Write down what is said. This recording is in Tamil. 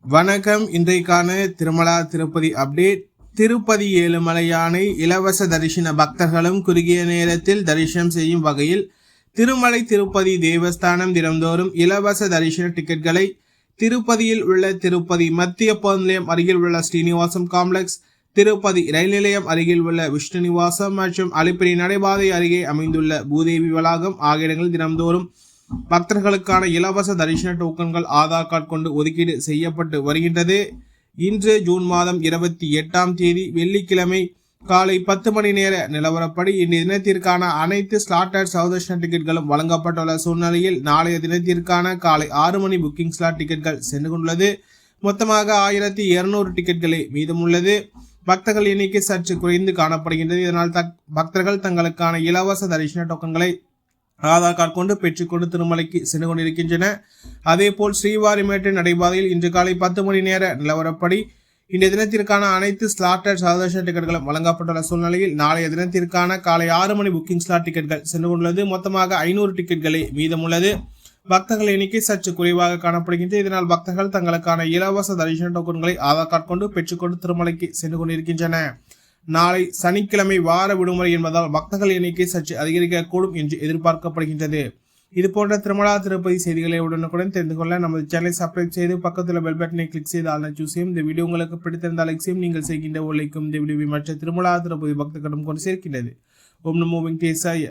வணக்கம். இன்றைக்கான திருமலா திருப்பதி அப்டேட். திருப்பதி ஏழுமலையானை இலவச தரிசன பக்தர்களும் குறுகிய நேரத்தில் தரிசனம் செய்யும் வகையில் திருமலை திருப்பதி தேவஸ்தானம் தினந்தோறும் இலவச தரிசன டிக்கெட்களை திருப்பதியில் உள்ள திருப்பதி மத்திய பேருந்து நிலையம் அருகில் உள்ள ஸ்ரீனிவாசம் காம்ப்ளெக்ஸ், திருப்பதி ரயில் நிலையம் அருகில் உள்ள விஷ்ணு நிவாசம் மற்றும் அலிப்பிரி நடைபாதை அருகே அமைந்துள்ள பூதேவி வளாகம் ஆகிய இடங்களில் தினந்தோறும் பக்தர்களுக்கான இலவச தரிசன டோக்கன்கள் ஆதார் கார்டு கொண்டு ஒதுக்கீடு செய்யப்பட்டு வருகின்றது. இன்று ஜூன் மாதம் 28ஆம் தேதி வெள்ளிக்கிழமை காலை 10 மணி நேர நிலவரப்படி இன்றைய தினத்திற்கான அனைத்து ஸ்லாட்டட் சௌதர்ஷன டிக்கெட்களும் வழங்கப்பட்டுள்ள சூழ்நிலையில் நாளைய தினத்திற்கான காலை 6 மணி புக்கிங் ஸ்லாட் டிக்கெட்கள் சென்று கொண்டுள்ளது. மொத்தமாக 1200 டிக்கெட்களே மீதமுள்ளது. பக்தர்கள் எண்ணிக்கை சற்று குறைந்து காணப்படுகின்றது. இதனால் பக்தர்கள் தங்களுக்கான இலவச தரிசன டோக்கன்களை ஆதார் கார்டு கொண்டு பெற்றுக்கொண்டு திருமலைக்கு சென்று கொண்டிருக்கின்றன. அதேபோல் ஸ்ரீவாரிமேட்டு நடைபாதையில் இன்று காலை 10 மணி நேர நிலவரப்படி இன்றைய தினத்திற்கான அனைத்து ஸ்லாட்டட் சௌதர்ஷன டிக்கெட்களும் வழங்கப்பட்டுள்ள சூழ்நிலையில் நாளைய தினத்திற்கான காலை 6 மணி புக்கிங் ஸ்லாட் டிக்கெட்கள் சென்று கொண்டுள்ளது. மொத்தமாக 500 டிக்கெட்களே மீதமுள்ளது. பக்தர்கள் எண்ணிக்கை சற்று குறைவாக காணப்படுகின்றது. இதனால் பக்தர்கள் தங்களுக்கான இலவச தரிசன டோக்கன்களை ஆதார் கார்டு கொண்டு பெற்றுக்கொண்டு திருமலைக்கு சென்று கொண்டிருக்கின்றன. நாளை சனிக்கிழமை வார விடுமுறை என்பதால் பக்தர்கள் எண்ணிக்கை சற்று அதிகரிக்கக்கூடும் என்று எதிர்பார்க்கப்படுகின்றது. இது போன்ற திருமலா திருப்பதி செய்திகளை உடனுக்குடன் தெரிந்து கொள்ள நமது சேனலை சப்ஸ்கிரைப் செய்து பக்கத்தில் பெல் பட்டனை கிளிக் செய்து ஆல் சூஸ் செய்யும். இந்த வீடியோ உங்களுக்கு பிடித்திருந்தால் லைக் செய்யும். நீங்கள் செய்கின்ற ஒரு லைக்கும் இந்த வீடியோவை மற்ற திருமலா திருப்பதி பக்தர்களிடம் கொண்டு சேர்க்கின்றது. ஓம் நமோ வெங்கடேசாய.